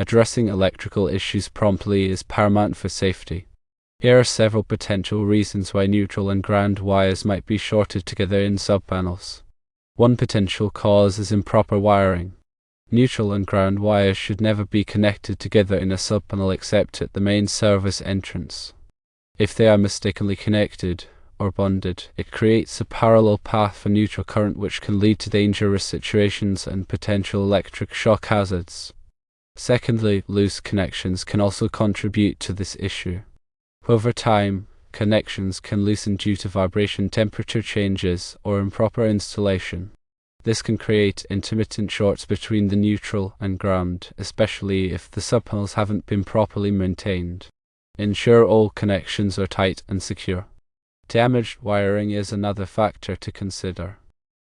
Addressing electrical issues promptly is paramount for safety. Here are several potential reasons why neutral and ground wires might be shorted together in subpanels. One potential cause is improper wiring. Neutral and ground wires should never be connected together in a subpanel except at the main service entrance. If they are mistakenly connected or bonded, it creates a parallel path for neutral current which can lead to dangerous situations and potential electric shock hazards. Secondly, loose connections can also contribute to this issue. Over time, connections can loosen due to vibration, temperature changes, or improper installation. This can create intermittent shorts between the neutral and ground, especially if the subpanels haven't been properly maintained. Ensure all connections are tight and secure. Damaged wiring is another factor to consider.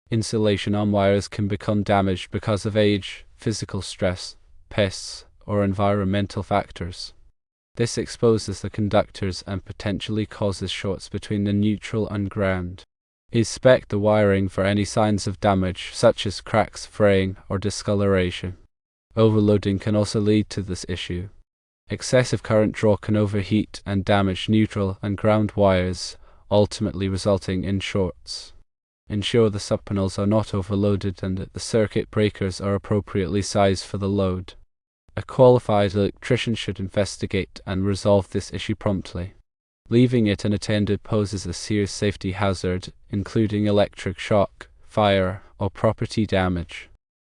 Insulation on wires can become damaged because of age, physical stress, pests, or environmental factors. This exposes the conductors and potentially causes shorts between the neutral and ground. Inspect the wiring for any signs of damage, such as cracks, fraying, or discoloration. Overloading can also lead to this issue. Excessive current draw can overheat and damage neutral and ground wires, ultimately resulting in shorts. Ensure the subpanels are not overloaded and that the circuit breakers are appropriately sized for the load. A qualified electrician should investigate and resolve this issue promptly. Leaving it unattended poses a serious safety hazard, including electric shock, fire, or property damage.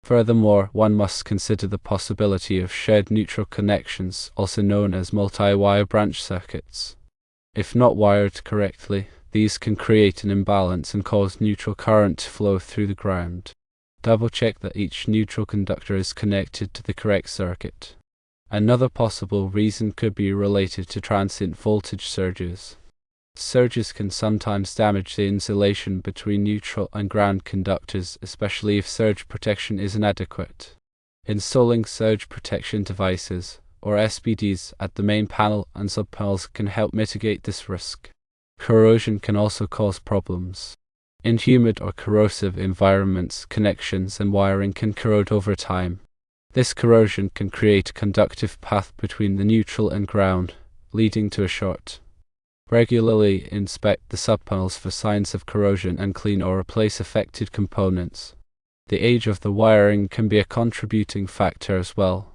Furthermore, one must consider the possibility of shared neutral connections, also known as multi-wire branch circuits. If not wired correctly, these can create an imbalance and cause neutral current to flow through the ground. Double-check that each neutral conductor is connected to the correct circuit. Another possible reason could be related to transient voltage surges. Surges can sometimes damage the insulation between neutral and ground conductors, especially if surge protection is inadequate. Installing surge protection devices, or SPDs, at the main panel and subpanels can help mitigate this risk. Corrosion can also cause problems. In humid or corrosive environments, connections and wiring can corrode over time. This corrosion can create a conductive path between the neutral and ground, leading to a short. Regularly inspect the subpanels for signs of corrosion and clean or replace affected components. The age of the wiring can be a contributing factor as well.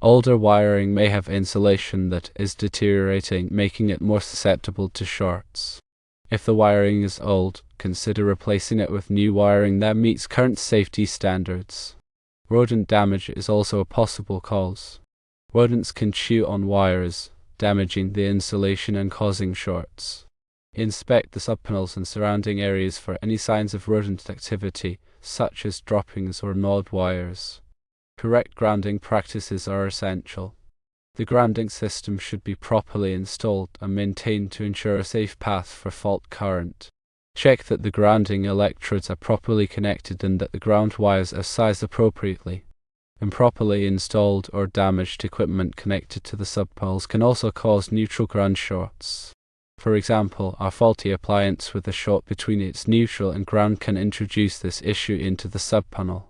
Older wiring may have insulation that is deteriorating, making it more susceptible to shorts. If the wiring is old, consider replacing it with new wiring that meets current safety standards. Rodent damage is also a possible cause. Rodents can chew on wires, damaging the insulation and causing shorts. Inspect the subpanels and surrounding areas for any signs of rodent activity, such as droppings or gnawed wires. Correct grounding practices are essential. The grounding system should be properly installed and maintained to ensure a safe path for fault current. Check that the grounding electrodes are properly connected and that the ground wires are sized appropriately. Improperly installed or damaged equipment connected to the subpanels can also cause neutral ground shorts. For example, a faulty appliance with a short between its neutral and ground can introduce this issue into the subpanel.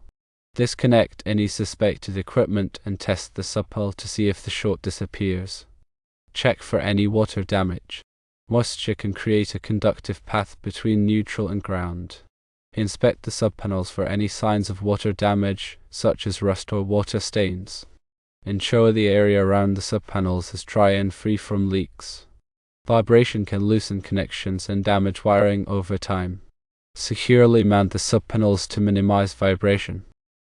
Disconnect any suspected equipment and test the subpanel to see if the short disappears. Check for any water damage. Moisture can create a conductive path between neutral and ground. Inspect the subpanels for any signs of water damage, such as rust or water stains. Ensure the area around the subpanels is dry and free from leaks. Vibration can loosen connections and damage wiring over time. Securely mount the subpanels to minimize vibration.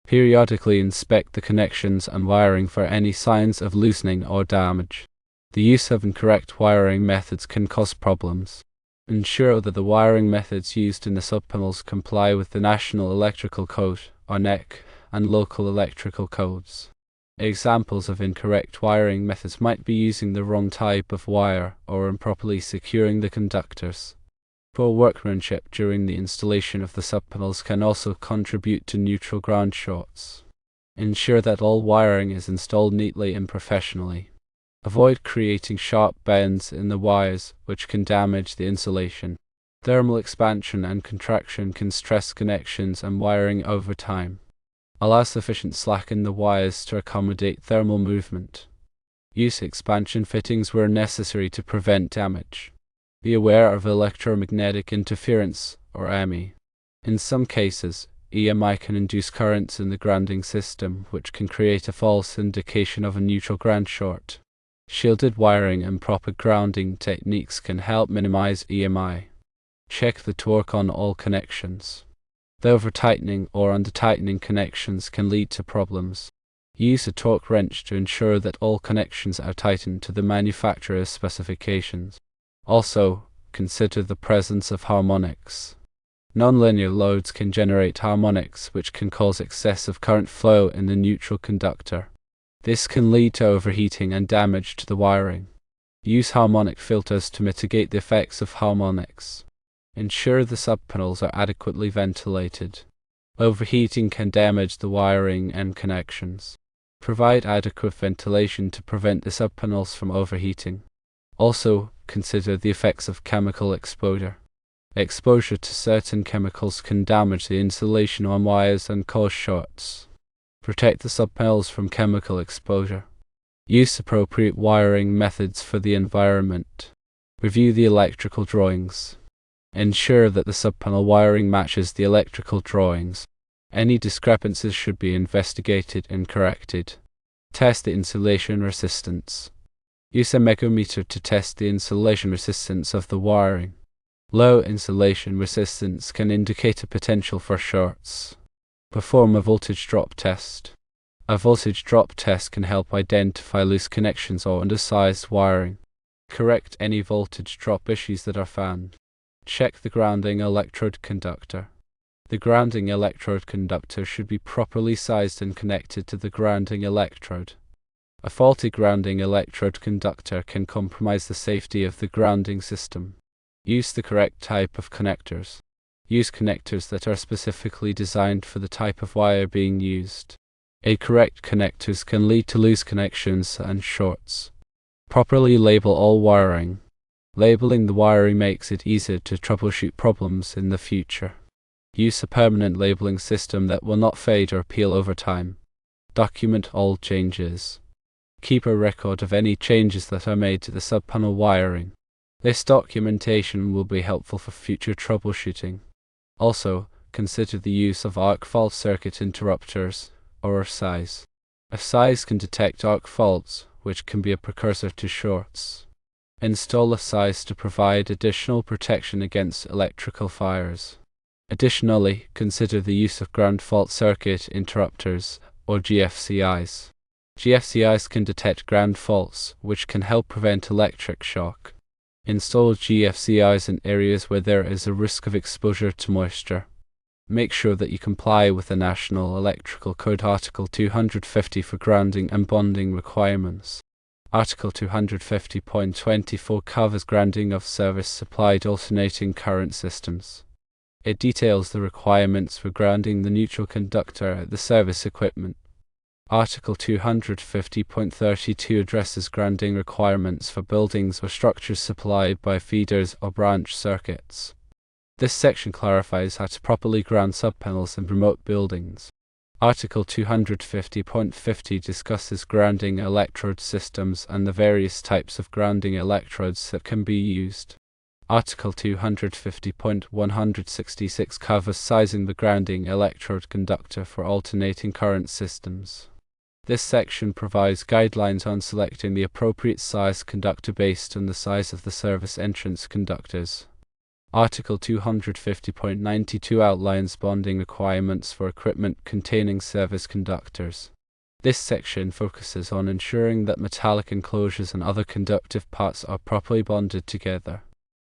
Periodically inspect the connections and wiring for any signs of loosening or damage. The use of incorrect wiring methods can cause problems. Ensure that the wiring methods used in the subpanels comply with the National Electrical Code, or NEC, and local electrical codes. Examples of incorrect wiring methods might be using the wrong type of wire or improperly securing the conductors. Poor workmanship during the installation of the subpanels can also contribute to neutral ground shorts. Ensure that all wiring is installed neatly and professionally. Avoid creating sharp bends in the wires, which can damage the insulation. Thermal expansion and contraction can stress connections and wiring over time. Allow sufficient slack in the wires to accommodate thermal movement. Use expansion fittings where necessary to prevent damage. Be aware of electromagnetic interference, or EMI. In some cases, EMI can induce currents in the grounding system, which can create a false indication of a neutral ground short. Shielded wiring and proper grounding techniques can help minimize EMI. Check the torque on all connections. The over-tightening or under-tightening connections can lead to problems. Use a torque wrench to ensure that all connections are tightened to the manufacturer's specifications. Also, consider the presence of harmonics. Nonlinear loads can generate harmonics, which can cause excessive current flow in the neutral conductor. This can lead to overheating and damage to the wiring. Use harmonic filters to mitigate the effects of harmonics. Ensure the subpanels are adequately ventilated. Overheating can damage the wiring and connections. Provide adequate ventilation to prevent the subpanels from overheating. Also, consider the effects of chemical exposure. Exposure to certain chemicals can damage the insulation on wires and cause shorts. Protect the subpanels from chemical exposure. Use appropriate wiring methods for the environment. Review the electrical drawings. Ensure that the subpanel wiring matches the electrical drawings. Any discrepancies should be investigated and corrected. Test the insulation resistance. Use a megometer to test the insulation resistance of the wiring. Low insulation resistance can indicate a potential for shorts. Perform a voltage drop test. A voltage drop test can help identify loose connections or undersized wiring. Correct any voltage drop issues that are found. Check the grounding electrode conductor. The grounding electrode conductor should be properly sized and connected to the grounding electrode. A faulty grounding electrode conductor can compromise the safety of the grounding system. Use the correct type of connectors. Use connectors that are specifically designed for the type of wire being used. Incorrect connectors can lead to loose connections and shorts. Properly label all wiring. Labeling the wiring makes it easier to troubleshoot problems in the future. Use a permanent labeling system that will not fade or peel over time. Document all changes. Keep a record of any changes that are made to the subpanel wiring. This documentation will be helpful for future troubleshooting. Also, consider the use of arc fault circuit interrupters, or SIs. A SIs can detect arc faults, which can be a precursor to shorts. Install a SIs to provide additional protection against electrical fires. Additionally, consider the use of ground fault circuit interrupters, or GFCIs. GFCIs can detect ground faults, which can help prevent electric shock. Install GFCIs in areas where there is a risk of exposure to moisture. Make sure that you comply with the National Electrical Code Article 250 for grounding and bonding requirements. Article 250.24 covers grounding of service-supplied alternating current systems. It details the requirements for grounding the neutral conductor at the service equipment. Article 250.32 addresses grounding requirements for buildings or structures supplied by feeders or branch circuits. This section clarifies how to properly ground subpanels in remote buildings. Article 250.50 discusses grounding electrode systems and the various types of grounding electrodes that can be used. Article 250.166 covers sizing the grounding electrode conductor for alternating current systems. This section provides guidelines on selecting the appropriate size conductor based on the size of the service entrance conductors. Article 250.92 outlines bonding requirements for equipment containing service conductors. This section focuses on ensuring that metallic enclosures and other conductive parts are properly bonded together.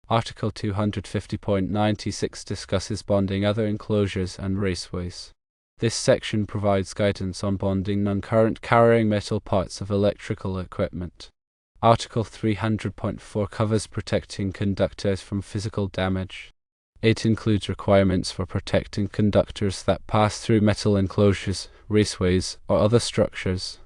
Article 250.96 discusses bonding other enclosures and raceways. This section provides guidance on bonding non-current carrying metal parts of electrical equipment. Article 300.4 covers protecting conductors from physical damage. It includes requirements for protecting conductors that pass through metal enclosures, raceways, or other structures.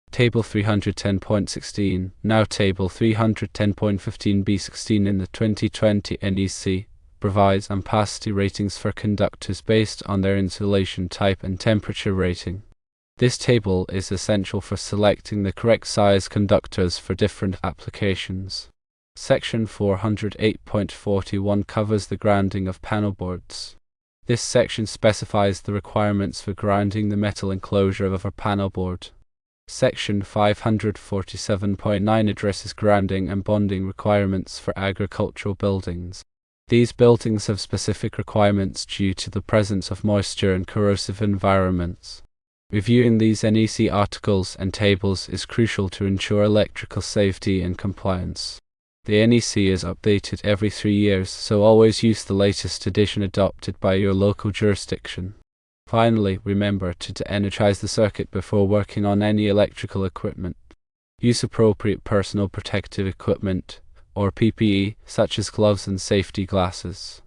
Table 310.16, now Table 310.15b16 in the 2020 NEC, provides ampacity ratings for conductors based on their insulation type and temperature rating. This table is essential for selecting the correct size conductors for different applications. Section 408.41 covers the grounding of panel boards. This section specifies the requirements for grounding the metal enclosure of a panel board. Section 547.9 addresses grounding and bonding requirements for agricultural buildings. These buildings have specific requirements due to the presence of moisture and corrosive environments. Reviewing these NEC articles and tables is crucial to ensure electrical safety and compliance. The NEC is updated every 3 years, so always use the latest edition adopted by your local jurisdiction. Finally, remember to de-energize the circuit before working on any electrical equipment. Use appropriate personal protective equipment, or PPE, such as gloves and safety glasses.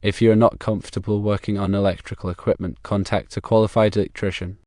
If you are not comfortable working on electrical equipment, contact a qualified electrician.